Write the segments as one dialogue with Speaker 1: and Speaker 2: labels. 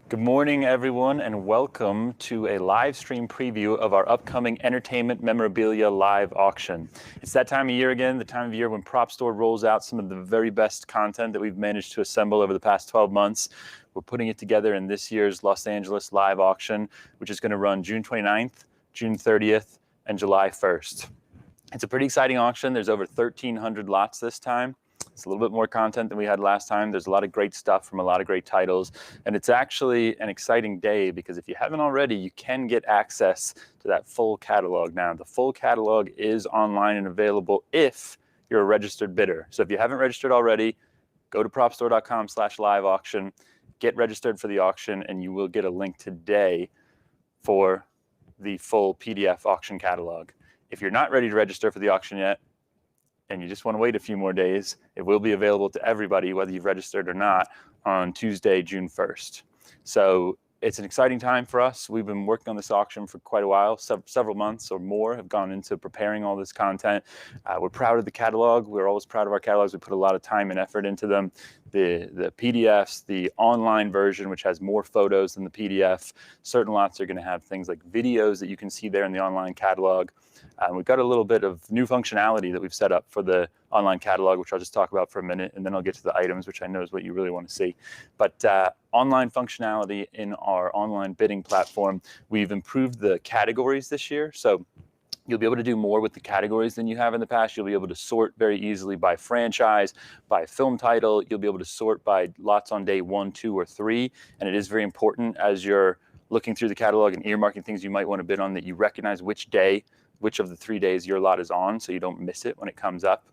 Speaker 1: Good morning, everyone, and welcome to a live stream preview of our upcoming Entertainment Memorabilia live auction. It's that time of year again, the time of year when Prop Store rolls out some of the very best content that we've managed to assemble over the past 12 months. We're putting it together in this year's Los Angeles live auction, which is going to run June 29th, June 30th, and July 1st. It's a pretty exciting auction. There's over 1,300 lots this time. It's a little bit more content than we had last time. There's a lot of great stuff from a lot of great titles. And it's actually an exciting day because if you haven't already, you can get access to that full catalog now. The full catalog is online and available if you're a registered bidder. So if you haven't registered already, go to propstore.com/live auction, get registered for the auction, and you will get a link today for the full PDF auction catalog. If you're not ready to register for the auction yet, and you just want to wait a few more days, it will be available to everybody, whether you've registered or not, on Tuesday, June 1st. So it's an exciting time for us. We've been working on this auction for quite a while. Several months or more have gone into preparing all this content. We're proud of the catalog. We're always proud of our catalogs. We put a lot of time and effort into them. The PDFs, the online version, which has more photos than the PDF. Certain lots are going to have things like videos that you can see there in the online catalog. We've got a little bit of new functionality that we've set up for the online catalog, which I'll just talk about for a minute, and then I'll get to the items, which I know is what you really want to see. But online functionality in our online bidding platform, we've improved the categories this year. So you'll be able to do more with the categories than you have in the past. You'll be able to sort very easily by franchise, by film title. You'll be able to sort by lots on day 1, 2, or 3. And it is very important as you're looking through the catalog and earmarking things you might want to bid on that you recognize which day, which of the 3 days your lot is on, so you don't miss it when it comes up.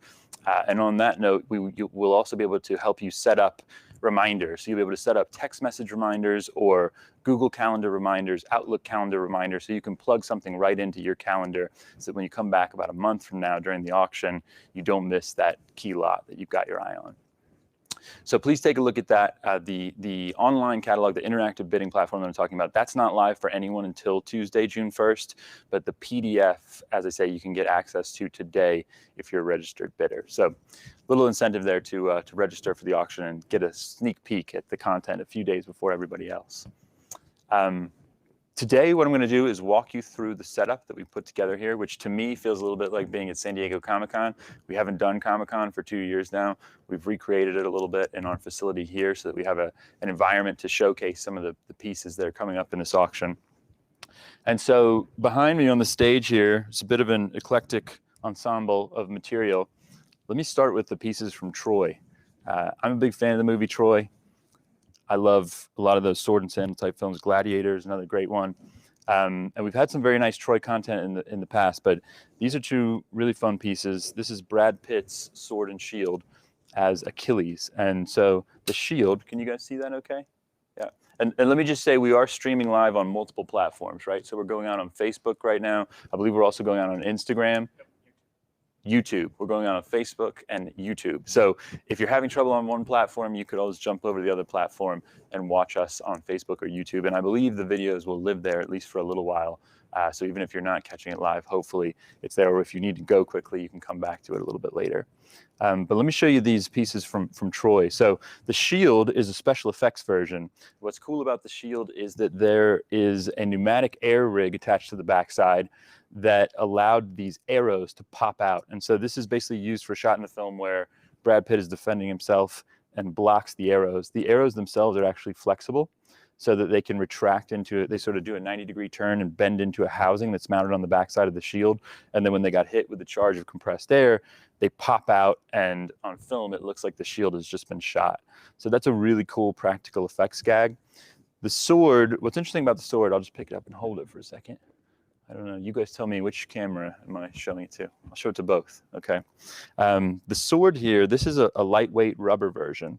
Speaker 1: And on that note, we'll also be able to help you set up reminders. So you'll be able to set up text message reminders or Google Calendar reminders, Outlook calendar reminders, so you can plug something right into your calendar so that when you come back about a month from now during the auction, you don't miss that key lot that you've got your eye on. So please take a look at that. The online catalog, the interactive bidding platform that I'm talking about, that's not live for anyone until Tuesday, June 1st. But the PDF, as I say, you can get access to today if you're a registered bidder. So little incentive there to register for the auction and get a sneak peek at the content a few days before everybody else. Today, what I'm going to do is walk you through the setup that we put together here, which to me feels a little bit like being at San Diego Comic-Con. We haven't done Comic-Con for 2 years now. We've recreated it a little bit in our facility here so that we have an environment to showcase some of the pieces that are coming up in this auction. And so behind me on the stage here, it's a bit of an eclectic ensemble of material. Let me start with the pieces from Troy. I'm a big fan of the movie Troy. I love a lot of those sword and sandal type films. Gladiator is another great one. And we've had some very nice Troy content in the past, but these are two really fun pieces. This is Brad Pitt's sword and shield as Achilles. And so the shield, can you guys see that okay? Yeah. And let me just say, we are streaming live on multiple platforms, right? So we're going out on Facebook right now. I believe we're also going out on Instagram. YouTube. We're going on Facebook and YouTube. So if you're having trouble on one platform, you could always jump over to the other platform and watch us on Facebook or YouTube. And I believe the videos will live there at least for a little while. So even if you're not catching it live, hopefully it's there. Or if you need to go quickly, you can come back to it a little bit later. But let me show you these pieces from Troy. So the shield is a special effects version. What's cool about the shield is that there is a pneumatic air rig attached to the backside that allowed these arrows to pop out. And so this is basically used for a shot in the film where Brad Pitt is defending himself and blocks the arrows. The arrows themselves are actually flexible so that they can retract into it. They sort of do a 90-degree turn and bend into a housing that's mounted on the backside of the shield. And then when they got hit with the charge of compressed air, they pop out, and on film, it looks like the shield has just been shot. So that's a really cool practical effects gag. The sword, what's interesting about the sword, I'll just pick it up and hold it for a second. I don't know. You guys tell me, which camera am I showing it to? I'll show it to both. Okay. The sword here, this is a lightweight rubber version.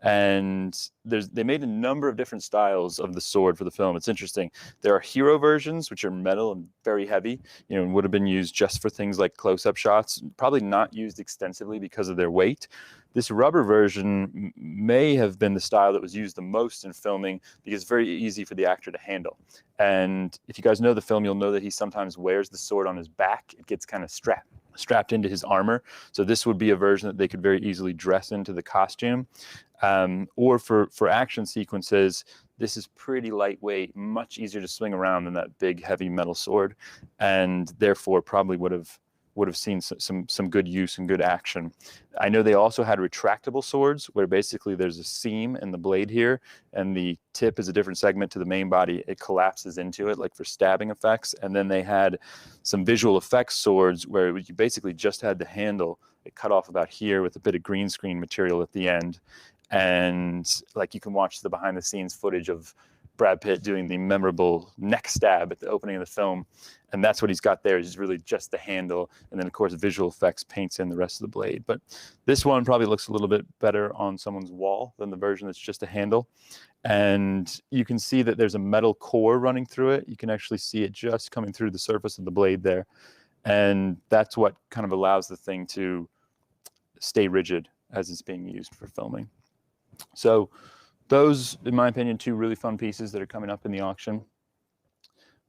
Speaker 1: And they made a number of different styles of the sword for the film. It's interesting. There are hero versions, which are metal and very heavy, and would have been used just for things like close-up shots, probably not used extensively because of their weight. This rubber version may have been the style that was used the most in filming because it's very easy for the actor to handle. And if you guys know the film, you'll know that he sometimes wears the sword on his back. It gets kind of strapped into his armor. So this would be a version that they could very easily dress into the costume. Or for action sequences, This is pretty lightweight, much easier to swing around than that big, heavy metal sword, and therefore probably would have seen some good use and good action. I know they also had retractable swords, where basically there's a seam in the blade here, and the tip is a different segment to the main body. It collapses into it, like for stabbing effects. And then they had some visual effects swords, where you basically just had the handle. It cut off about here with a bit of green screen material at the end. And like you can watch the behind the scenes footage of Brad Pitt doing the memorable neck stab at the opening of the film. And that's what he's got there, is really just the handle. And then, of course, visual effects paints in the rest of the blade. But this one probably looks a little bit better on someone's wall than the version that's just a handle. And you can see that there's a metal core running through it. You can actually see it just coming through the surface of the blade there. And that's what kind of allows the thing to stay rigid as it's being used for filming. So those, in my opinion, two really fun pieces that are coming up in the auction.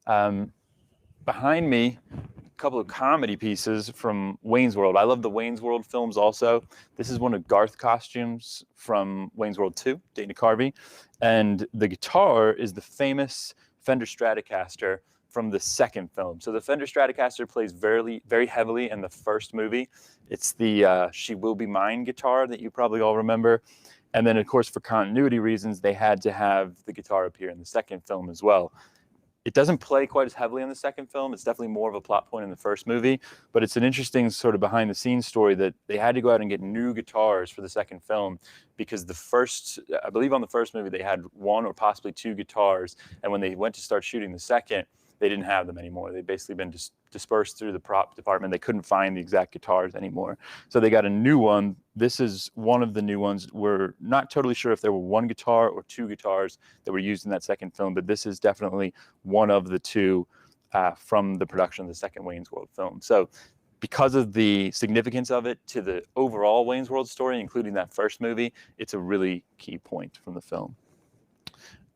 Speaker 1: Behind me, a couple of comedy pieces from Wayne's World. I love the Wayne's World films also. This is one of Garth costumes from Wayne's World 2, Dana Carvey. And the guitar is the famous Fender Stratocaster from the second film. So the Fender Stratocaster plays very, very heavily in the first movie. It's the She Will Be Mine guitar that you probably all remember. And then, of course, for continuity reasons, they had to have the guitar appear in the second film as well. It doesn't play quite as heavily in the second film. It's definitely more of a plot point in the first movie, but it's an interesting sort of behind the scenes story that they had to go out and get new guitars for the second film, because the first, I believe on the first movie, they had one or possibly two guitars. And when they went to start shooting the second, they didn't have them anymore. They'd basically been dispersed through the prop department. They couldn't find the exact guitars anymore. So they got a new one. This is one of the new ones. We're not totally sure if there were one guitar or two guitars that were used in that second film, but this is definitely one of the two from the production of the second Wayne's World film. So because of the significance of it to the overall Wayne's World story, including that first movie, it's a really key point from the film.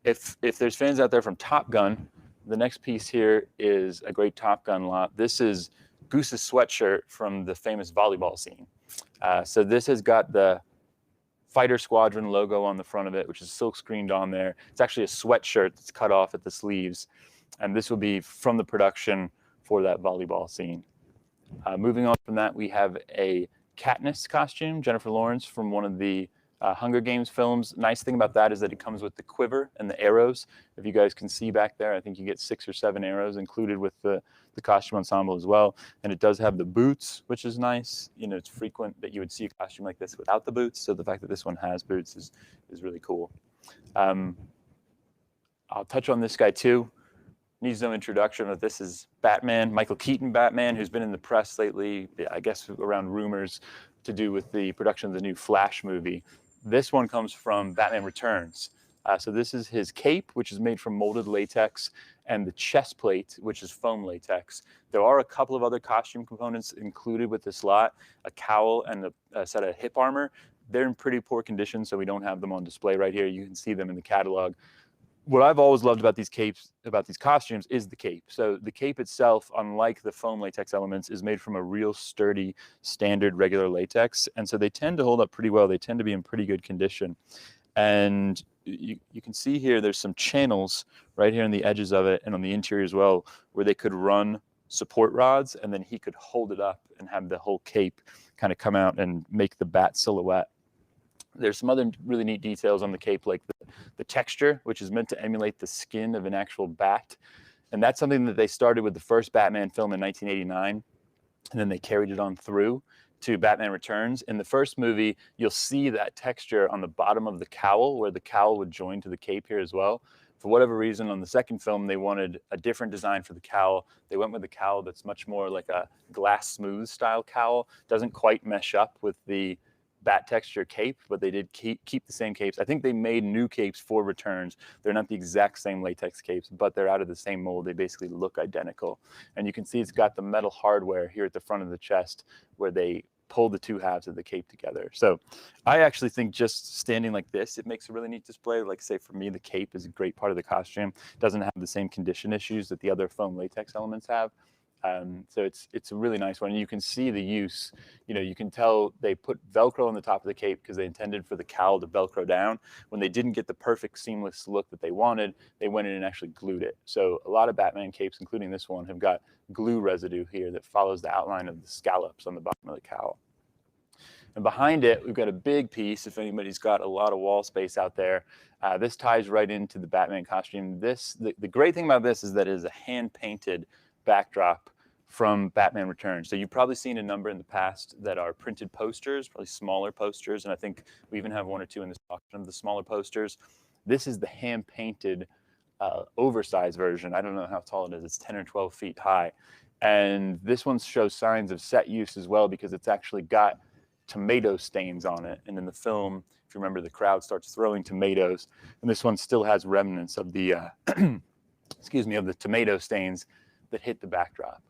Speaker 1: If there's fans out there from Top Gun, the next piece here is a great Top Gun lot. This is Goose's sweatshirt from the famous volleyball scene. So this has got the Fighter Squadron logo on the front of it, which is silk screened on there. It's actually a sweatshirt that's cut off at the sleeves. And this will be from the production for that volleyball scene. Moving on from that, we have a Katniss costume, Jennifer Lawrence, from one of the Hunger Games films. Nice thing about that is that it comes with the quiver and the arrows. If you guys can see back there, I think you get 6 or 7 arrows included with the costume ensemble as well. And it does have the boots, which is nice. You know, it's frequent that you would see a costume like this without the boots. So the fact that this one has boots is really cool. I'll touch on this guy too. Needs no introduction, but this is Batman, Michael Keaton Batman, who's been in the press lately, I guess around rumors to do with the production of the new Flash movie. This one comes from Batman Returns. So this is his cape, which is made from molded latex, and the chest plate, which is foam latex. There are a couple of other costume components included with this lot, a cowl and a set of hip armor. They're in pretty poor condition, so we don't have them on display right here. You can see them in the catalog. What I've always loved about these capes, about these costumes, is the cape. So the cape itself, unlike the foam latex elements, is made from a real sturdy, standard, regular latex. And so they tend to hold up pretty well. They tend to be in pretty good condition. And you can see here, there's some channels right here on the edges of it and on the interior as well, where they could run support rods, and then he could hold it up and have the whole cape kind of come out and make the bat silhouette. There's some other really neat details on the cape, like the texture, which is meant to emulate the skin of an actual bat. And that's something that they started with the first Batman film in 1989, and then they carried it on through to Batman Returns. In the first movie, you'll see that texture on the bottom of the cowl, where the cowl would join to the cape here as well. For whatever reason, on the second film, they wanted a different design for the cowl. They went with a cowl that's much more like a glass smooth style cowl. Doesn't quite mesh up with the bat texture cape, but they did keep the same capes. I think they made new capes for Returns. They're not the exact same latex capes, but they're out of the same mold. They basically look identical. And you can see it's got the metal hardware here at the front of the chest where they pull the two halves of the cape together. So I actually think just standing like this, it makes a really neat display. Like, say, for me, the cape is a great part of the costume. It doesn't have the same condition issues that the other foam latex elements have. So it's a really nice one. And you can see the use. You can tell they put Velcro on the top of the cape because they intended for the cowl to Velcro down. When they didn't get the perfect seamless look that they wanted, they went in and actually glued it. So a lot of Batman capes, including this one, have got glue residue here that follows the outline of the scallops on the bottom of the cowl. And behind it, we've got a big piece, if anybody's got a lot of wall space out there. This ties right into the Batman costume. The great thing about this is that it is a hand-painted backdrop from Batman Returns. So you've probably seen a number in the past that are printed posters, probably smaller posters, and I think we even have one or two in this auction of the smaller posters. This is the hand-painted oversized version. I don't know how tall it is. It's 10 or 12 feet high. And this one shows signs of set use as well because it's actually got tomato stains on it. And in the film, if you remember, the crowd starts throwing tomatoes, and this one still has remnants of the, excuse me, of the tomato stains that hit the backdrop.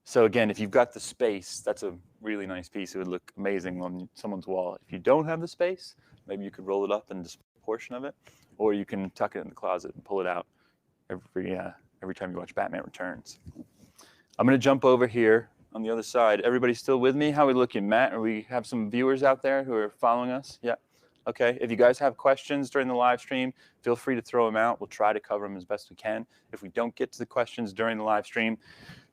Speaker 1: So again, if you've got the space, that's a really nice piece. It would look amazing on someone's wall. If you don't have the space, maybe you could roll it up and display a portion of it, or you can tuck it in the closet and pull it out every time you watch Batman Returns. I'm going to jump over here on the other side. Everybody still with me? How are we looking, Matt? Or we have some viewers out there who are following us? Yeah. Okay. If you guys have questions during the live stream, feel free to throw them out. We'll try to cover them as best we can. If we don't get to the questions during the live stream,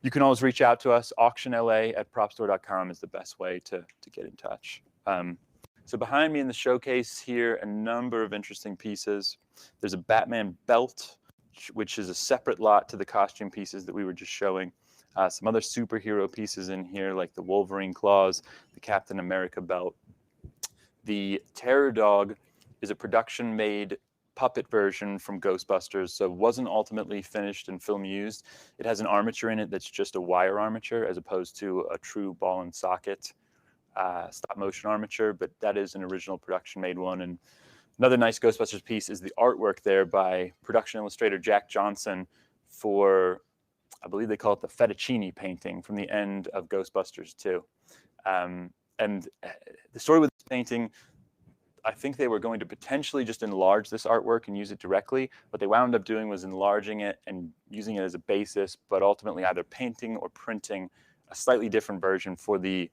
Speaker 1: you can always reach out to us. auctionla@propstore.com is the best way to get in touch. So behind me in the showcase here, a number of interesting pieces. There's a Batman belt, which is a separate lot to the costume pieces that we were just showing. Some other superhero pieces in here, like the Wolverine claws, the Captain America belt. The Terror Dog is a production-made puppet version from Ghostbusters, so it wasn't ultimately finished and film used. It has an armature in it that's just a wire armature as opposed to a true ball and socket stop-motion armature, but that is an original production-made one. And another nice Ghostbusters piece is the artwork there by production illustrator Jack Johnson for, I believe they call it the fettuccine painting from the end of Ghostbusters 2. And the story with this painting, I think they were going to potentially just enlarge this artwork and use it directly. What they wound up doing was enlarging it and using it as a basis, but ultimately either painting or printing a slightly different version for the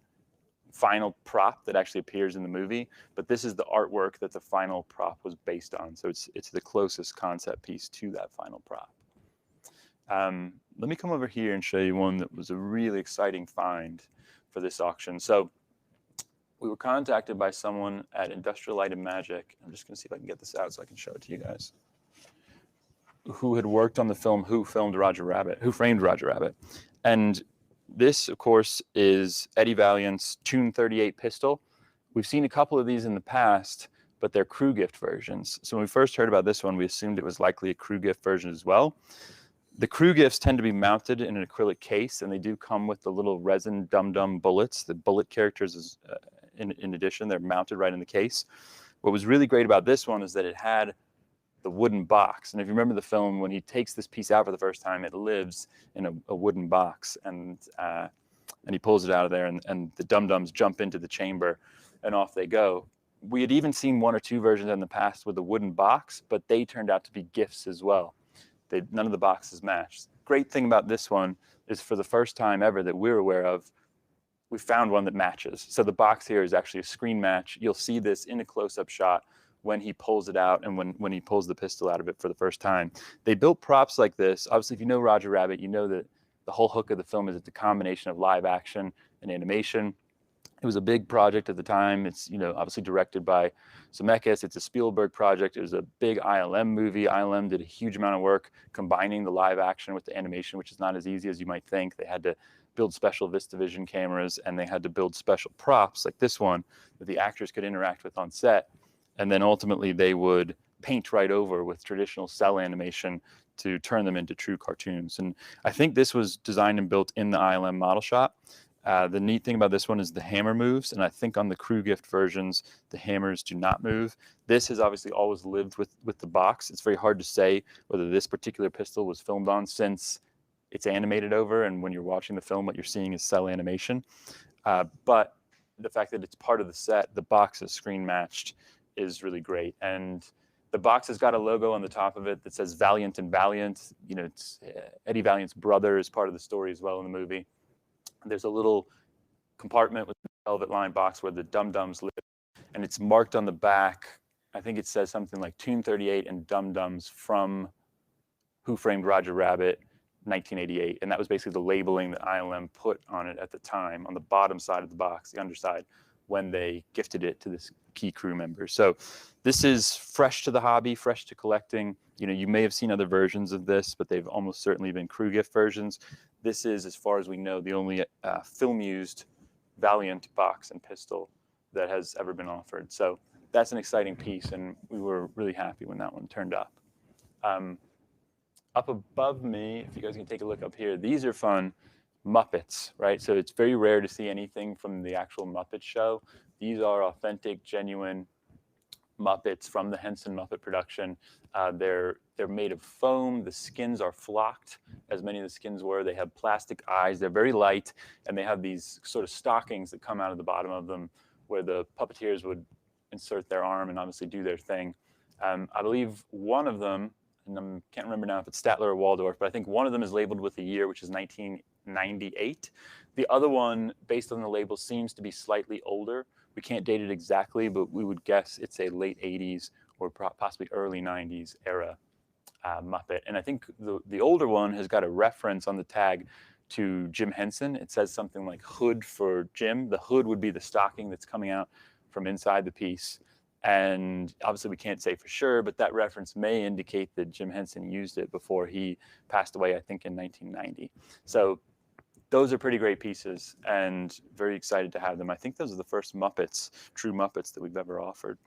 Speaker 1: final prop that actually appears in the movie. But this is the artwork that the final prop was based on. So it's the closest concept piece to that final prop. Let me come over here and show you one that was a really exciting find for this auction. So we were contacted by someone at Industrial Light and Magic. I'm just going to see if I can get this out so I can show it to you guys. Who had worked on the film Who Framed Roger Rabbit. And this, of course, is Eddie Valiant's Tune 38 pistol. We've seen a couple of these in the past, but they're crew gift versions. So when we first heard about this one, we assumed it was likely a crew gift version as well. The crew gifts tend to be mounted in an acrylic case, and they do come with the little resin dum-dum bullets. The bullet characters, is, in addition, they're mounted right in the case. What was really great about this one is that it had the wooden box. And if you remember the film, when he takes this piece out for the first time, it lives in a wooden box, and he pulls it out of there, and the dum-dums jump into the chamber, and off they go. We had even seen one or two versions in the past with a wooden box, but they turned out to be gifts as well. None of the boxes matched. Great thing about this one is for the first time ever that we're aware of, we found one that matches. So the box here is actually a screen match. You'll see this in a close-up shot when he pulls it out and when he pulls the pistol out of it for the first time. They built props like this. Obviously, if you know Roger Rabbit, you know that the whole hook of the film is it's a combination of live action and animation. It was a big project at the time. It's, obviously directed by Zemeckis. It's a Spielberg project. It was a big ILM movie. ILM did a huge amount of work combining the live action with the animation, which is not as easy as you might think. They had to build special VistaVision cameras, and they had to build special props like this one that the actors could interact with on set. And then ultimately they would paint right over with traditional cell animation to turn them into true cartoons. And I think this was designed and built in the ILM model shop. The neat thing about this one is the hammer moves, and I think on the crew gift versions, the hammers do not move. This has obviously always lived with the box. It's very hard to say whether this particular pistol was filmed on, since it's animated over, and when you're watching the film, what you're seeing is cell animation. But the fact that it's part of the set, the box is screen matched, is really great. And The box has got a logo on the top of it that says Valiant and Valiant. You know, it's Eddie Valiant's brother is part of the story as well in the movie. There's a little compartment with the velvet lined box where the Dum-Dums live, and it's marked on the back. I think it says something like Tune 38 and Dum-Dums from Who Framed Roger Rabbit, 1988. And that was basically the labeling that ILM put on it at the time, on the bottom side of the box, the underside, when they gifted it to this key crew member. So this is fresh to the hobby, fresh to collecting. You know, you may have seen other versions of this, but they've almost certainly been crew gift versions. This is, as far as we know, the only film-used Valiant box and pistol that has ever been offered. So that's an exciting piece, and we were really happy when that one turned up. Up above me, if you guys can take a look up here, these are fun. Muppets, right? So it's very rare to see anything from the actual Muppet show. These are authentic, genuine Muppets from the Henson Muppet production. They're made of foam. The skins are flocked, as many of the skins were. They have plastic eyes. They're very light, and they have these sort of stockings that come out of the bottom of them where the puppeteers would insert their arm and obviously do their thing. I believe one of them, and I can't remember now if it's Statler or Waldorf, but I think one of them is labeled with a year, which is 1998. The other one, based on the label, seems to be slightly older. We can't date it exactly, but we would guess it's a late 80s or possibly early 90s era Muppet. And I think the older one has got a reference on the tag to Jim Henson. It says something like hood for Jim. The hood would be the stocking that's coming out from inside the piece. And obviously we can't say for sure, but that reference may indicate that Jim Henson used it before he passed away, I think in 1990. So those are pretty great pieces and very excited to have them. I think those are the first Muppets, true Muppets that we've ever offered.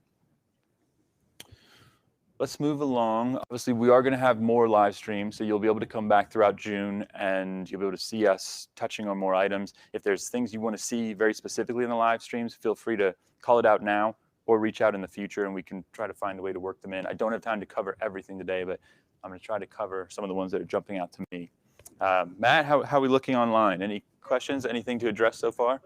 Speaker 1: Let's move along. Obviously, we are going to have more live streams, so you'll be able to come back throughout June and you'll be able to see us touching on more items. If there's things you want to see very specifically in the live streams, feel free to call it out now or reach out in the future and we can try to find a way to work them in. I don't have time to cover everything today, but I'm going to try to cover some of the ones that are jumping out to me. Matt, how are we looking online? Any questions, anything to address so far?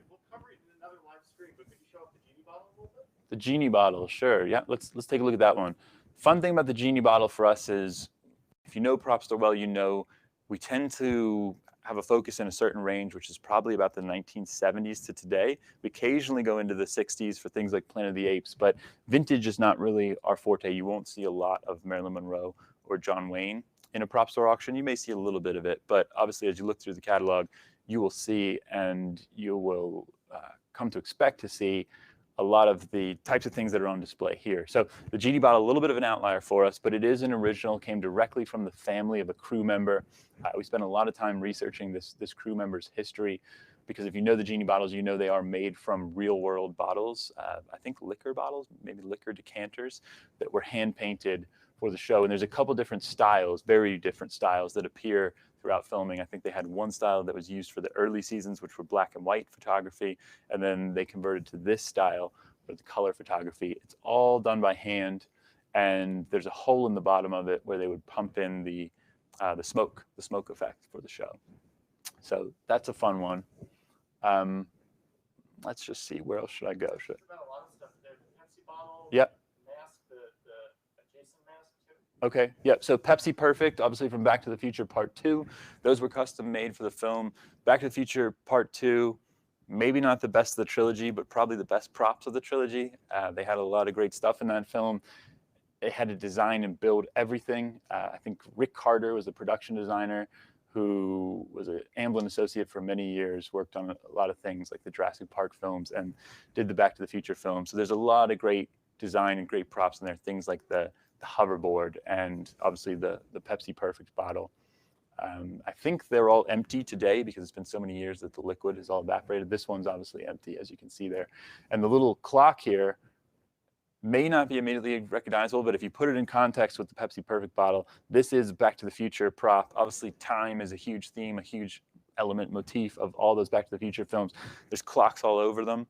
Speaker 2: We'll cover it in another live stream, but could you show off the Genie Bottle a little bit?
Speaker 1: The Genie Bottle, sure. Yeah, let's take a look at that one. Fun thing about the Genie Bottle for us is, if you know Prop Store well, you know we tend to have a focus in a certain range, which is probably about the 1970s to today. We occasionally go into the 60s for things like Planet of the Apes, but vintage is not really our forte. You won't see a lot of Marilyn Monroe or John Wayne in a prop store auction. You may see a little bit of it, but obviously as you look through the catalog, you will see and you will come to expect to see a lot of the types of things that are on display here. So the Genie Bottle, a little bit of an outlier for us, but it is an original, came directly from the family of a crew member. We spent a lot of time researching this crew member's history, because if you know the Genie Bottles, you know they are made from real world bottles. I think liquor bottles, maybe liquor decanters that were hand painted for the show. And there's a couple different styles, very different styles that appear throughout filming. I think they had one style that was used for the early seasons, which were black and white photography, and then they converted to this style for the color photography. It's all done by hand, and there's a hole in the bottom of it where they would pump in the smoke effect for the show. So that's a fun one. Let's just see, where else should I go?
Speaker 2: About a lot of stuff there. The Pepsi bottle.
Speaker 1: Yep.
Speaker 2: Mask, the Jason mask too.
Speaker 1: Okay, yep, so Pepsi Perfect, obviously from Back to the Future Part 2. Those were custom made for the film. Back to the Future Part 2, maybe not the best of the trilogy, but probably the best props of the trilogy. They had a lot of great stuff in that film. They had to design and build everything. I think Rick Carter was the production designer who was an Amblin associate for many years, worked on a lot of things like the Jurassic Park films and did the Back to the Future films. So there's a lot of great design and great props in there, things like the hoverboard and obviously the Pepsi Perfect bottle. I think they're all empty today because it's been so many years that the liquid is all evaporated. This one's obviously empty, as you can see there. And the little clock here may not be immediately recognizable, but if you put it in context with the Pepsi Perfect bottle, this is Back to the Future prop. Obviously, time is a huge theme, a huge element, motif of all those Back to the Future films. There's clocks all over them.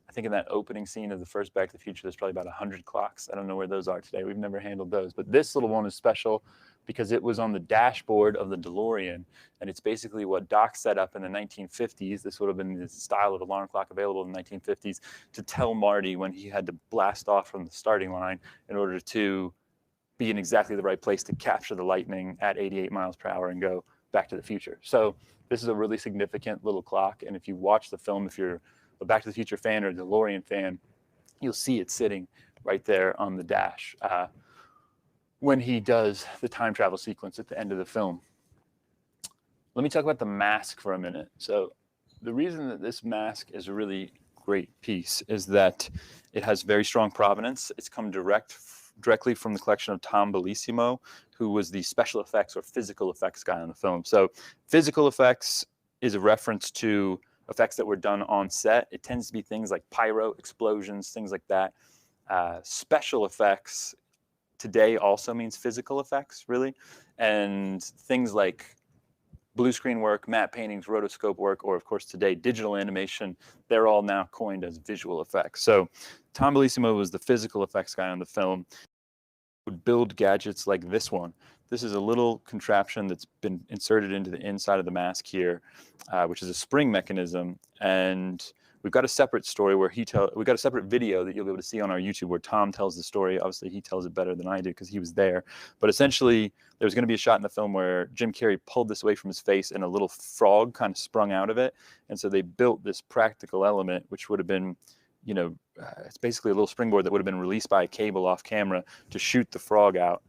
Speaker 1: I think in that opening scene of the first Back to the Future, there's probably about 100 clocks. I don't know where those are today. We've never handled those, but this little one is special. because it was on the dashboard of the DeLorean. And it's basically what Doc set up in the 1950s. This would have been the style of alarm clock available in the 1950s to tell Marty when he had to blast off from the starting line in order to be in exactly the right place to capture the lightning at 88 miles per hour and go back to the future. So this is a really significant little clock. And if you watch the film, if you're a Back to the Future fan or a DeLorean fan, you'll see it sitting right there on the dash when he does the time travel sequence at the end of the film. Let me talk about the mask for a minute. So the reason that this mask is a really great piece is that it has very strong provenance. It's come directly from the collection of Tom Bellissimo, who was the special effects or physical effects guy on the film. So physical effects is a reference to effects that were done on set. It tends to be things like pyro, explosions, things like that. Special effects today also means physical effects, really. And things like blue screen work, matte paintings, rotoscope work, or of course today, digital animation, they're all now coined as visual effects. So Tom Bellissimo was the physical effects guy on the film. Would build gadgets like this one. This is a little contraption that's been inserted into the inside of the mask here, which is a spring mechanism. And we've got a separate story where we've got a separate video that you'll be able to see on our YouTube where Tom tells the story. Obviously, he tells it better than I do because he was there. But essentially, there was going to be a shot in the film where Jim Carrey pulled this away from his face and a little frog kind of sprung out of it. And so they built this practical element, which would have been, you know, it's basically a little springboard that would have been released by a cable off camera to shoot the frog out.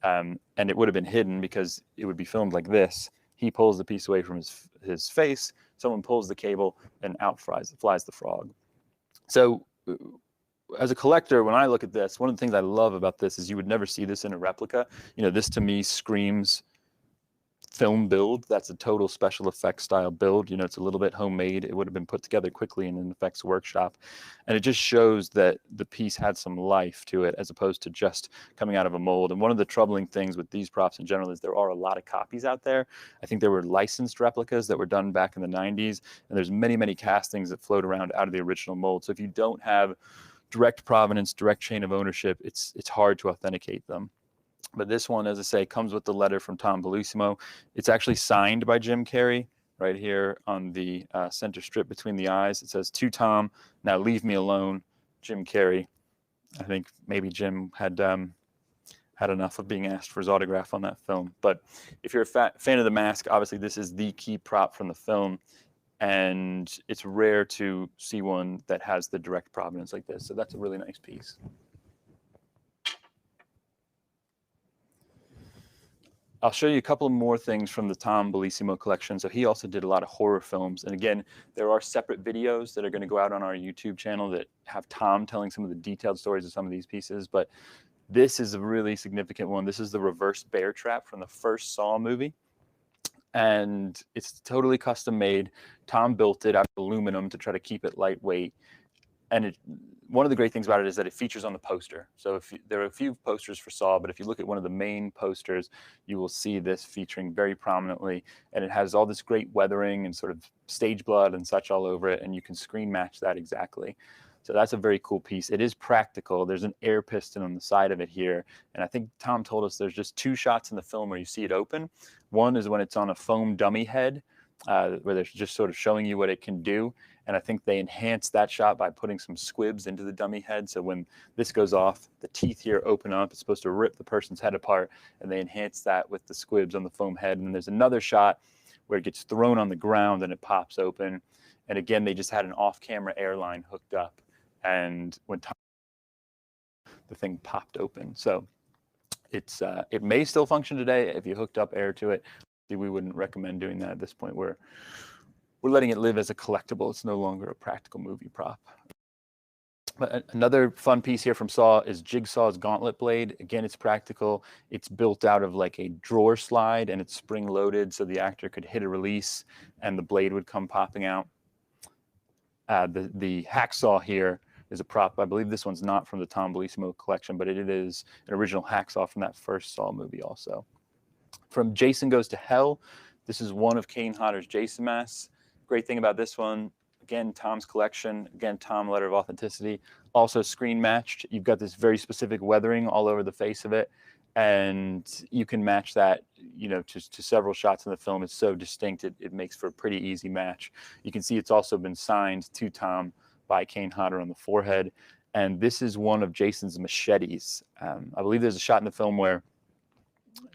Speaker 1: And it would have been hidden because it would be filmed like this. He pulls the piece away from his face, someone pulls the cable, and out flies the frog. So as a collector, when I look at this, one of the things I love about this is you would never see this in a replica. You know, this to me screams film build. That's a total special effects style build. You know, it's a little bit homemade. It would have been put together quickly in an effects workshop. And it just shows that the piece had some life to it as opposed to just coming out of a mold. And one of the troubling things with these props in general is there are a lot of copies out there. I think there were licensed replicas that were done back in the 90s. And there's many, many castings that float around out of the original mold. So if you don't have direct provenance, direct chain of ownership, it's hard to authenticate them. But this one, as I say, comes with the letter from Tom Bellissimo. It's actually signed by Jim Carrey right here on the center strip between the eyes. It says, "To Tom, now leave me alone, Jim Carrey." I think maybe Jim had had enough of being asked for his autograph on that film. But if you're a fan of the mask, obviously this is the key prop from the film. And it's rare to see one that has the direct provenance like this. So that's a really nice piece. I'll show you a couple more things from the Tom Bellissimo collection. So he also did a lot of horror films. And again, there are separate videos that are going to go out on our YouTube channel that have Tom telling some of the detailed stories of some of these pieces. But this is a really significant one. This is the reverse bear trap from the first Saw movie. And it's totally custom made. Tom built it out of aluminum to try to keep it lightweight. And one of the great things about it is that it features on the poster. So there are a few posters for Saw, but if you look at one of the main posters, you will see this featuring very prominently. And it has all this great weathering and sort of stage blood and such all over it. And you can screen match that exactly. So that's a very cool piece. It is practical. There's an air piston on the side of it here. And I think Tom told us there's just 2 shots in the film where you see it open. One is when it's on a foam dummy head, where they're just sort of showing you what it can do. And I think they enhanced that shot by putting some squibs into the dummy head. So when this goes off, the teeth here open up. It's supposed to rip the person's head apart. And they enhance that with the squibs on the foam head. And then there's another shot where it gets thrown on the ground and it pops open. And again, they just had an off-camera airline hooked up. And when the thing popped open. So it may still function today if you hooked up air to it. We wouldn't recommend doing that at this point. We're letting it live as a collectible. It's no longer a practical movie prop. But another fun piece here from Saw is Jigsaw's Gauntlet blade. Again, it's practical. It's built out of like a drawer slide and it's spring loaded so the actor could hit a release and the blade would come popping out. The Hacksaw here is a prop. I believe this one's not from the Tom Bellissimo collection, but it is an original Hacksaw from that first Saw movie also. From Jason Goes to Hell, this is one of Kane Hodder's Jason masks. Great thing about this one, again, Tom's collection, again, Tom letter of authenticity, also screen matched. You've got this very specific weathering all over the face of it. and you can match that, you know, to several shots in the film. It's so distinct, it makes for a pretty easy match. You can see it's also been signed to Tom by Kane Hodder on the forehead. And this is one of Jason's machetes. I believe there's a shot in the film where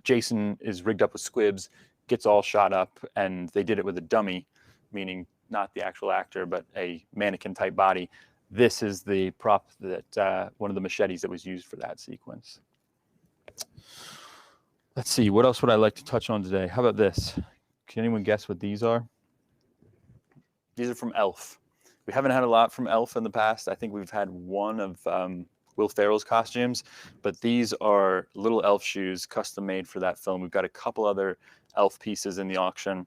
Speaker 1: Jason is rigged up with squibs, gets all shot up, and they did it with a dummy, meaning not the actual actor, but a mannequin type body. This is the prop that one of the machetes that was used for that sequence. Let's see, what else would I like to touch on today? How about this? Can anyone guess what these are? These are from Elf. We haven't had a lot from Elf in the past. I think we've had one of Will Ferrell's costumes, but these are little Elf shoes custom made for that film. We've got a couple other Elf pieces in the auction,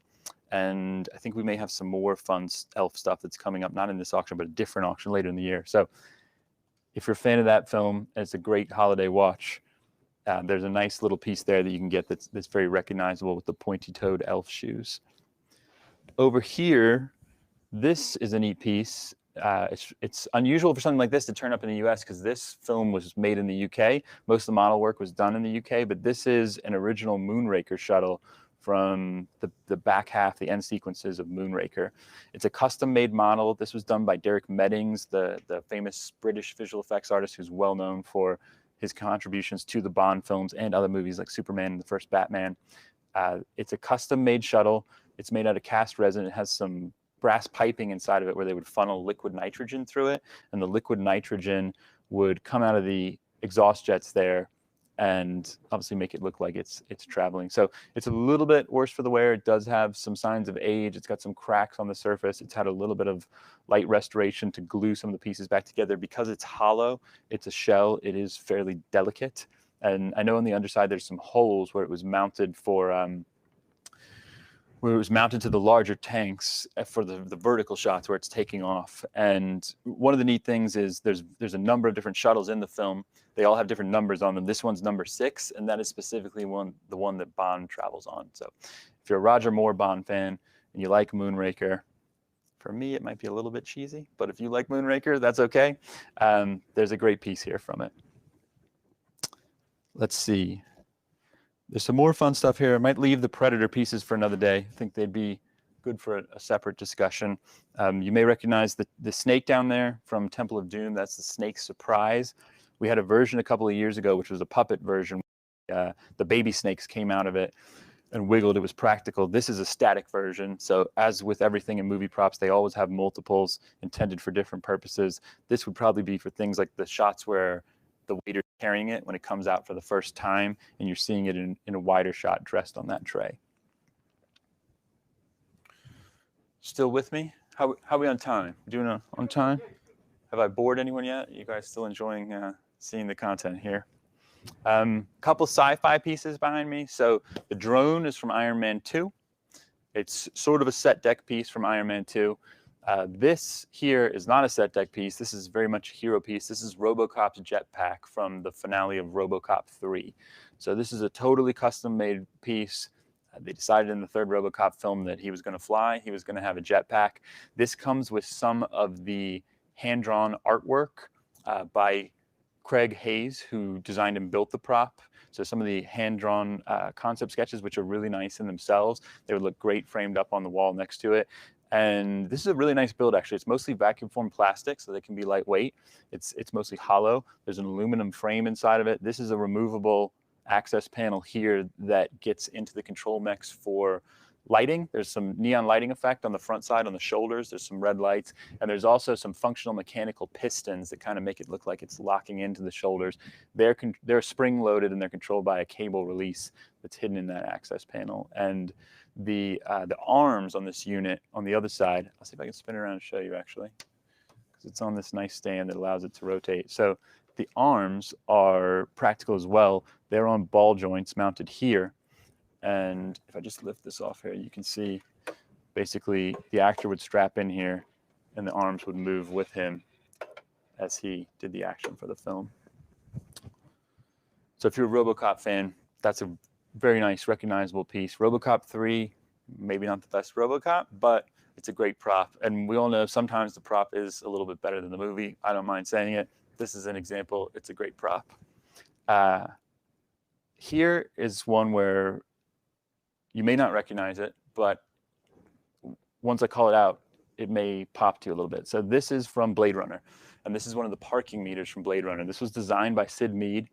Speaker 1: and I think we may have some more fun Elf stuff that's coming up, not in this auction, but a different auction later in the year. So if you're a fan of that film, and it's a great holiday watch, there's a nice little piece there that you can get that's very recognizable with the pointy-toed Elf shoes. Over here, this is a neat piece. It's unusual for something like this to turn up in the US because this film was made in the UK. Most of the model work was done in the UK, but this is an original Moonraker shuttle from the back half, the end sequences of Moonraker. It's a custom-made model. This was done by Derek Meddings, the famous British visual effects artist who's well known for his contributions to the Bond films and other movies like Superman and the first Batman. It's a custom-made shuttle. It's made out of cast resin. It has some brass piping inside of it where they would funnel liquid nitrogen through it, and the liquid nitrogen would come out of the exhaust jets there and obviously make it look like it's traveling. So it's a little bit worse for the wear. It does have some signs of age. It's got some cracks on the surface. It's had a little bit of light restoration to glue some of the pieces back together. Because it's hollow, it's a shell, it is fairly delicate. And I know on the underside there's some holes where it was mounted for where it was mounted to the larger tanks for the vertical shots where it's taking off. And one of the neat things is there's a number of different shuttles in the film. They all have different numbers on them. This one's number 6, and that is specifically the one that Bond travels on. So if you're a Roger Moore Bond fan and you like Moonraker, for me, it might be a little bit cheesy, but if you like Moonraker, that's okay. There's a great piece here from it. Let's see. There's some more fun stuff here. I might leave the Predator pieces for another day. I think they'd be good for a separate discussion. You may recognize the snake down there from Temple of Doom. That's the Snake Surprise. We had a version a couple of years ago, which was a puppet version. The baby snakes came out of it and wiggled. It was practical. This is a static version. So as with everything in movie props, they always have multiples intended for different purposes. This would probably be for things like the shots where the waiter's carrying it when it comes out for the first time, and you're seeing it in a wider shot dressed on that tray. Still with me? How are we on time? Doing on time? Have I bored anyone yet? You guys still enjoying seeing the content here? Couple sci-fi pieces behind me. So the drone is from Iron Man 2. It's sort of a set deck piece from Iron Man 2. This here is not a set deck piece. This is very much a hero piece. This is Robocop's jetpack from the finale of Robocop 3. So this is a totally custom-made piece. They decided in the third Robocop film that he was going to fly. He was going to have a jetpack. This comes with some of the hand-drawn artwork by Craig Hayes, who designed and built the prop. So some of the hand-drawn concept sketches, which are really nice in themselves. They would look great framed up on the wall next to it. And this is a really nice build, actually. It's mostly vacuum formed plastic, so they can be lightweight. It's mostly hollow. There's an aluminum frame inside of it. This is a removable access panel here that gets into the control mechs for lighting. There's some neon lighting effect on the front side, on the shoulders. There's some red lights. And there's also some functional mechanical pistons that kind of make it look like it's locking into the shoulders. They're spring loaded, and they're controlled by a cable release that's hidden in that access panel. And the arms on this unit on the other side, I'll see if I can spin it around and show you actually, because it's on this nice stand that allows it to rotate. So the arms are practical as well. They're on ball joints mounted here. And if I just lift this off here, you can see basically the actor would strap in here and the arms would move with him as he did the action for the film. So if you're a Robocop fan, that's a very nice, recognizable piece. Robocop 3, maybe not the best Robocop, but it's a great prop. And we all know sometimes the prop is a little bit better than the movie. I don't mind saying it. This is an example. It's a great prop. here is one where you may not recognize it, but once I call it out, it may pop to you a little bit. So this is from Blade Runner, and this is one of the parking meters from Blade Runner. This was designed by Sid Mead,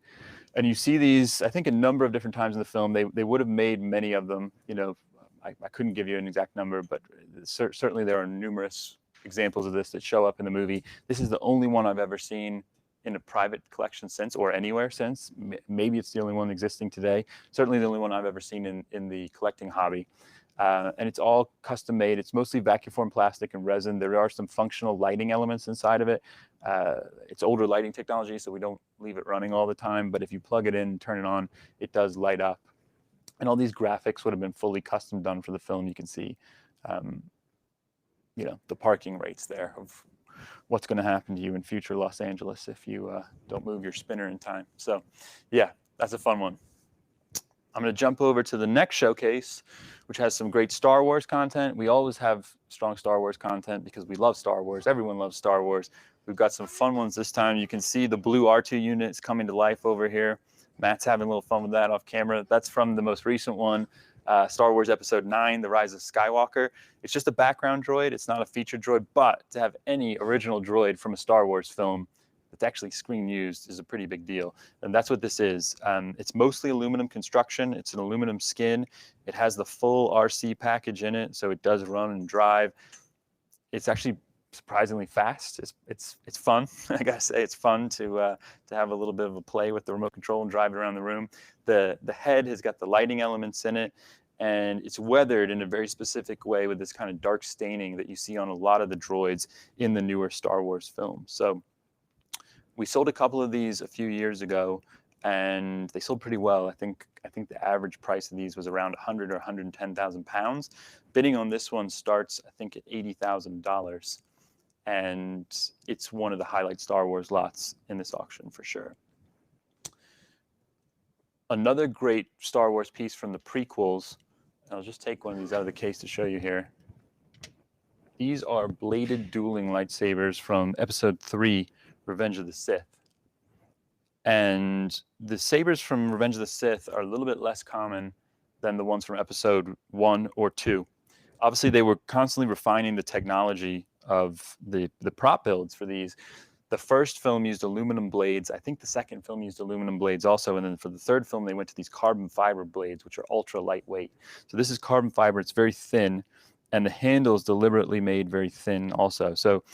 Speaker 1: and you see these, I think, a number of different times in the film. They would have made many of them. You know, I couldn't give you an exact number, but certainly there are numerous examples of this that show up in the movie. This is the only one I've ever seen in a private collection since, or anywhere since. Maybe it's the only one existing today. Certainly the only one I've ever seen in the collecting hobby. And it's all custom made. It's mostly vacuum formed plastic and resin. There are some functional lighting elements inside of it. It's older lighting technology, so we don't leave it running all the time. But if you plug it in and turn it on, it does light up. And all these graphics would have been fully custom done for the film. You can see, you know, the parking rates there of what's going to happen to you in future Los Angeles if you don't move your spinner in time. So, yeah, that's a fun one. I'm going to jump over to the next showcase, which has some great Star Wars content. We always have strong Star Wars content because we love Star Wars. Everyone loves Star Wars. We've got some fun ones this time. You can see the blue R2 units coming to life over here. Matt's having a little fun with that off camera. That's from the most recent one, Star Wars Episode 9, The Rise of Skywalker. It's just a background droid. It's not a featured droid, but to have any original droid from a Star Wars film that's actually screen used is a pretty big deal. And that's what this is. It's mostly aluminum construction. It's an aluminum skin. It has the full RC package in it, so it does run and drive. It's actually surprisingly fast. It's fun. I gotta say, it's fun to have a little bit of a play with the remote control and drive it around the room. The head has got the lighting elements in it, and it's weathered in a very specific way with this kind of dark staining that you see on a lot of the droids in the newer Star Wars films. So we sold a couple of these a few years ago, and they sold pretty well. I think the average price of these was around 100 or 110,000 pounds. Bidding on this one starts, I think, at $80,000, and it's one of the highlight Star Wars lots in this auction for sure. Another great Star Wars piece from the prequels. I'll just take one of these out of the case to show you here. These are bladed dueling lightsabers from Episode 3, Revenge of the Sith. And the sabers from Revenge of the Sith are a little bit less common than the ones from Episode 1 or 2. Obviously, they were constantly refining the technology of the prop builds for these. The first film used aluminum blades. I think the second film used aluminum blades also. And then for the third film, they went to these carbon fiber blades, which are ultra lightweight. So this is carbon fiber. It's very thin. And the handle is deliberately made very thin also. So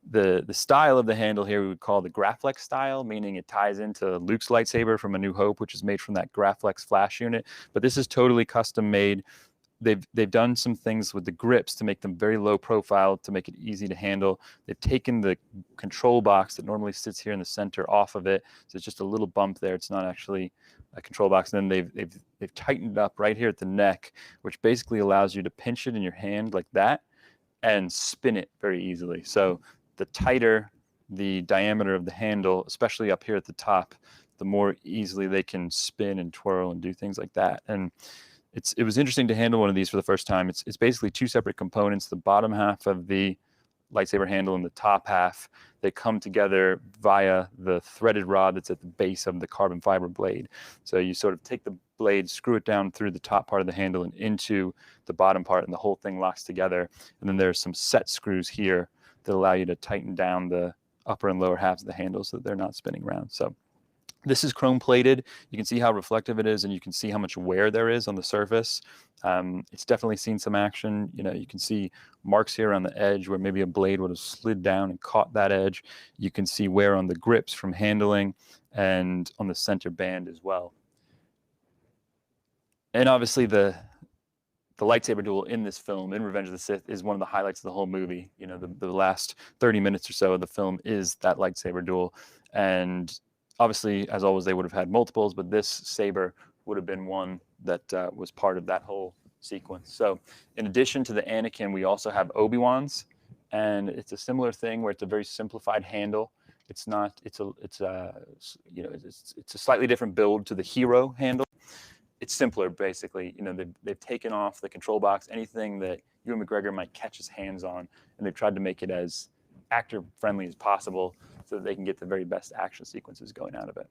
Speaker 1: the style of the handle here we would call the Graflex style, meaning it ties into Luke's lightsaber from A New Hope, which is made from that Graflex flash unit. But this is totally custom made. They've done some things with the grips to make them very low profile, to make it easy to handle. They've taken the control box that normally sits here in the center off of it, so it's just a little bump there. It's not actually a control box. And then they've tightened up right here at the neck, which basically allows you to pinch it in your hand like that and spin it very easily. So the tighter the diameter of the handle, especially up here at the top, the more easily they can spin and twirl and do things like that. And it was interesting to handle one of these for the first time. It's basically two separate components. The bottom half of the lightsaber handle and the top half, they come together via the threaded rod that's at the base of the carbon fiber blade. So you sort of take the blade, screw it down through the top part of the handle and into the bottom part, and the whole thing locks together. And then there's some set screws here that allow you to tighten down the upper and lower halves of the handle so that they're not spinning around. So this is chrome plated. You can see how reflective it is, and you can see how much wear there is on the surface. It's definitely seen some action. You know, you can see marks here on the edge where maybe a blade would have slid down and caught that edge. You can see wear on the grips from handling and on the center band as well. And obviously the lightsaber duel in this film, in Revenge of the Sith, is one of the highlights of the whole movie. You know, the last 30 minutes or so of the film is that lightsaber duel. And obviously, as always, they would have had multiples, but this saber would have been one that was part of that whole sequence. So in addition to the Anakin, we also have Obi-Wan'S, and it's a similar thing where it's a very simplified handle. It's not, it's a slightly different build to the hero handle. It's simpler, basically. You know, they've taken off the control box, anything that Ewan McGregor might catch his hands on, and they've tried to make it as actor-friendly as possible so that they can get the very best action sequences going out of it.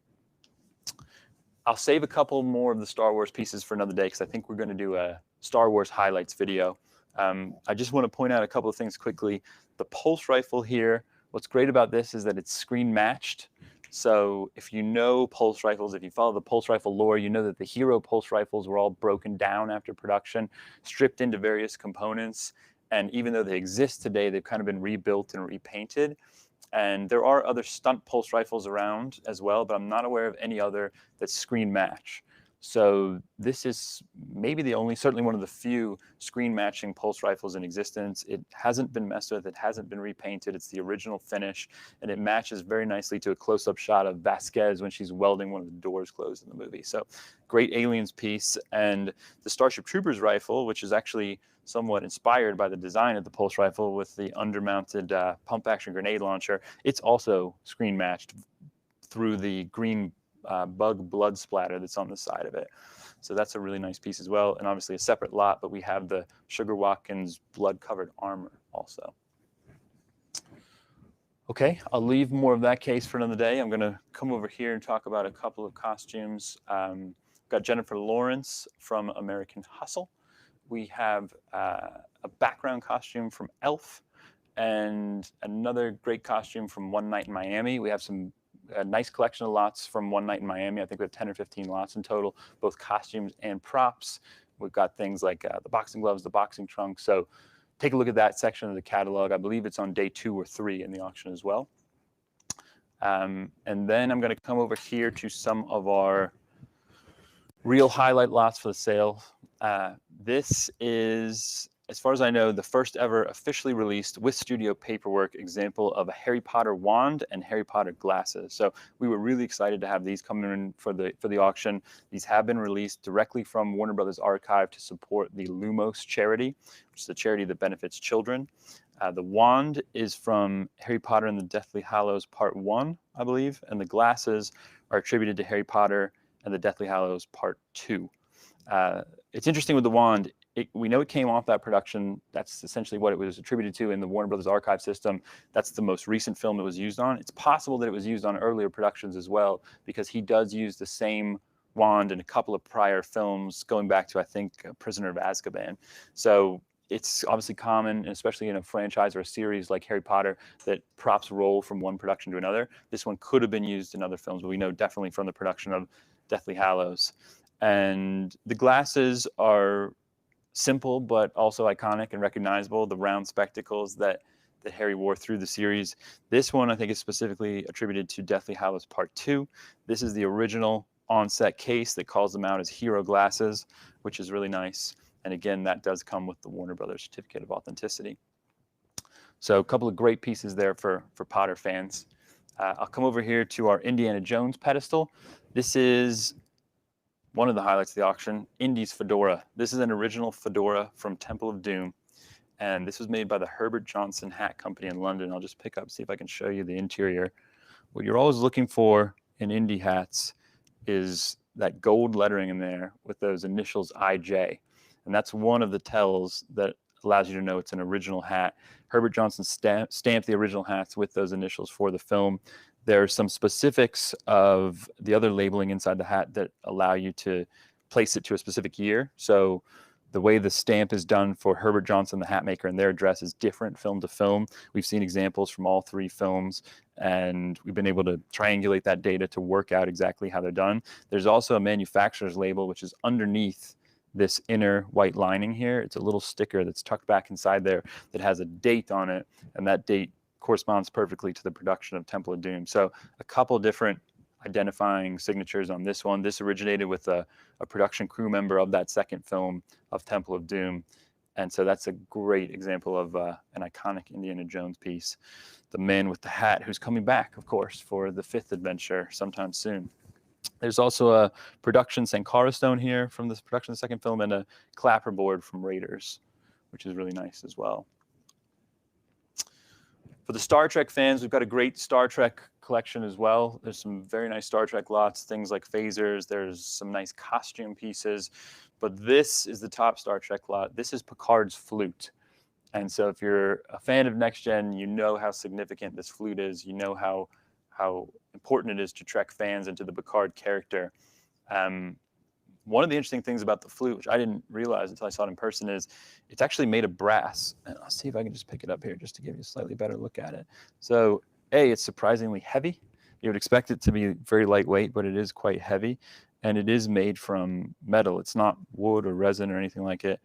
Speaker 1: I'll save a couple more of the Star Wars pieces for another day because I think we're going to do a Star Wars highlights video. I just want to point out a couple of things quickly. The pulse rifle here, what's great about this is that it's screen matched. So if you know pulse rifles, if you follow the pulse rifle lore, you know that the hero pulse rifles were all broken down after production, stripped into various components. And even though they exist today, they've kind of been rebuilt and repainted. And there are other stunt pulse rifles around as well, but I'm not aware of any other that screen match. So this is maybe the only, certainly one of the few screen matching pulse rifles in existence. It hasn't been messed with, it hasn't been repainted, it's the original finish, and it matches very nicely to a close-up shot of Vasquez when she's welding one of the doors closed in the movie. So great Aliens piece. And the Starship Troopers rifle, which is actually somewhat inspired by the design of the pulse rifle with the undermounted pump-action grenade launcher, it's also screen matched through the green bug blood splatter that's on the side of it. So that's a really nice piece as well, and obviously a separate lot, but we have the Sugar Watkins blood-covered armor also. Okay, I'll leave more of that case for another day. I'm going to come over here and talk about a couple of costumes. We've got Jennifer Lawrence from American Hustle. We have a background costume from Elf and another great costume from One Night in Miami. We have a nice collection of lots from One Night in Miami. I think we have 10 or 15 lots in total, both costumes and props. We've got things like the boxing gloves, the boxing trunks. So take a look at that section of the catalog. I believe it's on day 2 or 3 in the auction as well. And then I'm going to come over here to some of our real highlight lots for the sale. This is, as far as I know, the first ever officially released with studio paperwork example of a Harry Potter wand and Harry Potter glasses. So we were really excited to have these come in for the auction. These have been released directly from Warner Brothers Archive to support the Lumos charity, which is a charity that benefits children. The wand is from Harry Potter and the Deathly Hallows Part 1, I believe, and the glasses are attributed to Harry Potter and the Deathly Hallows Part 2. It's interesting with the wand. We know it came off that production. That's essentially what it was attributed to in the Warner Brothers archive system. That's the most recent film it was used on. It's possible that it was used on earlier productions as well, because he does use the same wand in a couple of prior films, going back to, I think, Prisoner of Azkaban. So it's obviously common, especially in a franchise or a series like Harry Potter, that props roll from one production to another. This one could have been used in other films, but we know definitely from the production of Deathly Hallows. And the glasses are simple, but also iconic and recognizable, the round spectacles that Harry wore through the series. This one, I think, is specifically attributed to Deathly Hallows Part 2. This is the original on-set case that calls them out as hero glasses, which is really nice. And again, that does come with the Warner Brothers Certificate of Authenticity. So a couple of great pieces there for Potter fans. I'll come over here to our Indiana Jones pedestal. This is one of the highlights of the auction, Indy's Fedora. This is an original Fedora from Temple of Doom. And this was made by the Herbert Johnson Hat Company in London. I'll just pick up, see if I can show you the interior. What you're always looking for in Indy hats is that gold lettering in there with those initials IJ. And that's one of the tells that allows you to know it's an original hat. Herbert Johnson stamped the original hats with those initials for the film. There are some specifics of the other labeling inside the hat that allow you to place it to a specific year. So the way the stamp is done for Herbert Johnson, the hat maker, and their address is different film to film. We've seen examples from all 3 films, and we've been able to triangulate that data to work out exactly how they're done. There's also a manufacturer's label, which is underneath this inner white lining here. It's a little sticker that's tucked back inside there that has a date on it, and that date corresponds perfectly to the production of Temple of Doom. So a couple different identifying signatures on this one. This originated with a production crew member of that second film of Temple of Doom. And so that's a great example of an iconic Indiana Jones piece. The man with the hat who's coming back, of course, for the 5th adventure sometime soon. There's also a production Sankara stone here from this production of the second film, and a clapperboard from Raiders, which is really nice as well. For the Star Trek fans, we've got a great Star Trek collection as well. There's some very nice Star Trek lots, things like phasers. There's some nice costume pieces. But this is the top Star Trek lot. This is Picard's flute. And so if you're a fan of Next Gen, you know how significant this flute is. You know how important it is to Trek fans and to the Picard character. One of the interesting things about the Flute, which I didn't realize until I saw it in person, is it's actually made of brass. And I'll see if I can just pick it up here just to give you a slightly better look at it. So it's surprisingly heavy. You would expect it to be very lightweight, but it is quite heavy. And it is made from metal. It's not wood or resin or anything like it.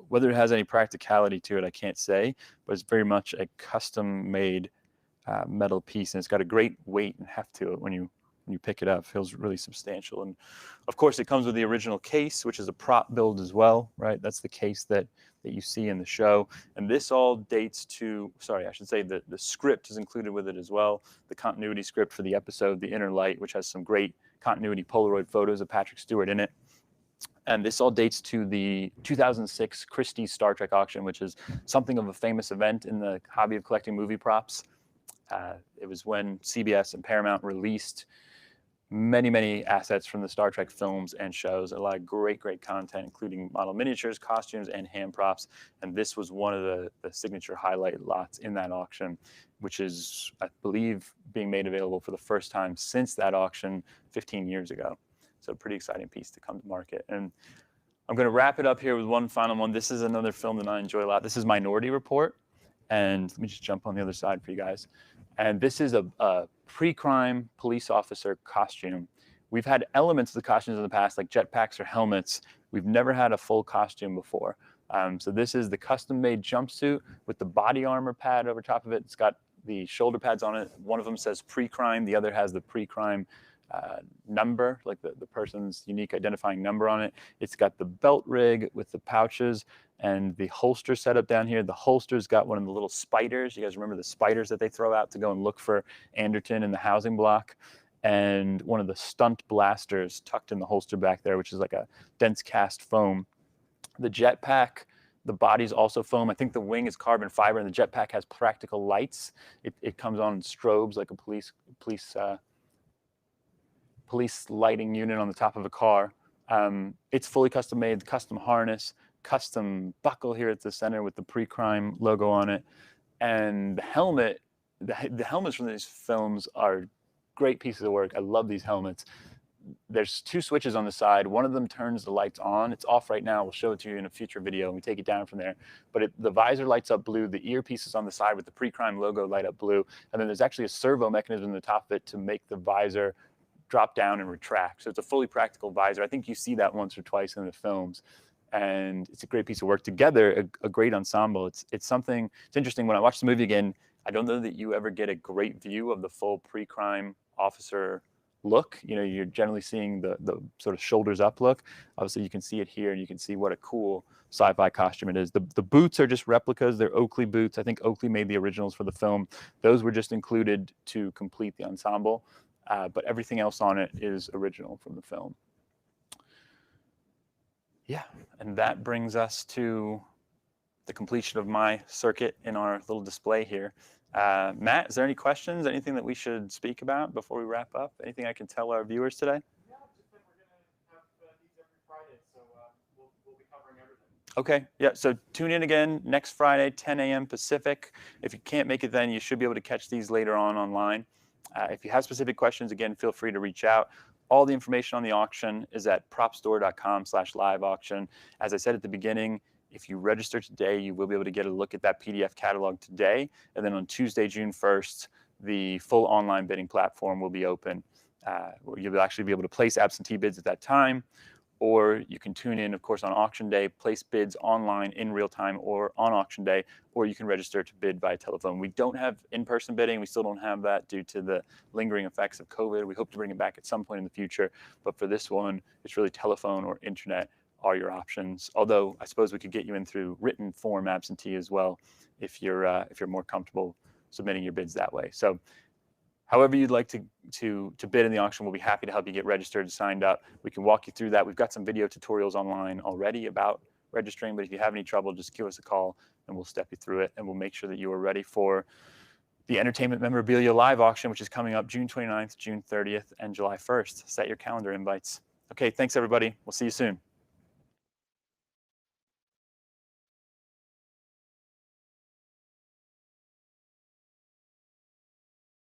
Speaker 1: Whether it has any practicality to it, I can't say, but it's very much a custom-made metal piece, and it's got a great weight and heft to it when you pick it up. It feels really substantial. And of course, it comes with the original case, which is a prop build as well, right? That's the case that you see in the show. And this all dates to, sorry, I should say the script is included with it as well. The continuity script for the episode, The Inner Light, which has some great continuity Polaroid photos of Patrick Stewart in it. And this all dates to the 2006 Christie Star Trek auction, which is something of a famous event in the hobby of collecting movie props. It was when CBS and Paramount released many assets from the Star Trek films and shows, a lot of great content, including model miniatures, costumes, and hand props. And this was one of the signature highlight lots in that auction, which is, I believe, being made available for the first time since that auction 15 years ago. So a pretty exciting piece to come to market. And I'm going to wrap it up here with one final one. This is another film that I enjoy a lot. This is Minority Report. And let me just jump on the other side for you guys. And this is a pre-crime police officer costume. We've had elements of the costumes in the past, like jetpacks or helmets. We've never had a full costume before. So this is the custom-made jumpsuit with the body armor pad over top of it. It's got the shoulder pads on it. One of them says pre-crime. The other has the pre-crime number, like the person's unique identifying number on it. It's got the belt rig with the pouches and the holster setup down here. The holster's got one of the little spiders. You guys remember the spiders that they throw out to go and look for Anderton in the housing block? And one of the stunt blasters tucked in the holster back there, which is like a dense cast foam. The jetpack, the body's also foam. I think the wing is carbon fiber, and the jetpack has practical lights. It comes on in strobes like a police lighting unit on the top of a car. It's fully custom made, custom harness, custom buckle here at the center with the pre-crime logo on it. And the helmet, the helmets from these films are great pieces of work. I love these helmets. There's two switches on the side. One of them turns the lights on. It's off right now. We'll show it to you in a future video, and we take it down from there. But the visor lights up blue. The earpieces on the side with the pre-crime logo light up blue. And then there's actually a servo mechanism in the top of it to make the visor drop down and retract. So it's a fully practical visor. I think you see that once or twice in the films. And it's a great piece of work. Together, a great ensemble. It's something, it's interesting. When I watch the movie again, I don't know that you ever get a great view of the full pre-crime officer look. You know, you're generally seeing the sort of shoulders up look. Obviously, you can see it here, and you can see what a cool sci-fi costume it is. The boots are just replicas. They're Oakley boots. I think Oakley made the originals for the film. Those were just included to complete the ensemble. But everything else on it is original from the film. Yeah, and that brings us to the completion of my circuit in our little display here. Matt, is there any questions, anything that we should speak about before we wrap up? Anything I can tell our viewers today?
Speaker 2: Yeah, just that we're going to have these every Friday, so we'll be covering everything.
Speaker 1: Okay, yeah, so tune in again next Friday, 10 a.m. Pacific. If you can't make it then, you should be able to catch these later on online. If you have specific questions, again, feel free to reach out. All the information on the auction is at propstore.com/live auction. As I said at the beginning, if you register today, you will be able to get a look at that PDF catalog today. And then on Tuesday, June 1st, the full online bidding platform will be open. You'll actually be able to place absentee bids at that time. Or you can tune in, of course, on auction day, place bids online in real time or on auction day, or you can register to bid by telephone. We don't have in-person bidding. We still don't have that due to the lingering effects of COVID. We hope to bring it back at some point in the future. But for this one, it's really telephone or internet are your options. Although I suppose we could get you in through written form absentee as well if you're more comfortable submitting your bids that way. So however you'd like to bid in the auction, we'll be happy to help you get registered and signed up. We can walk you through that. We've got some video tutorials online already about registering, but if you have any trouble, just give us a call and we'll step you through it, and we'll make sure that you are ready for the Entertainment Memorabilia Live auction, which is coming up June 29th, June 30th, and July 1st. Set your calendar invites. Okay, thanks everybody. We'll see you soon.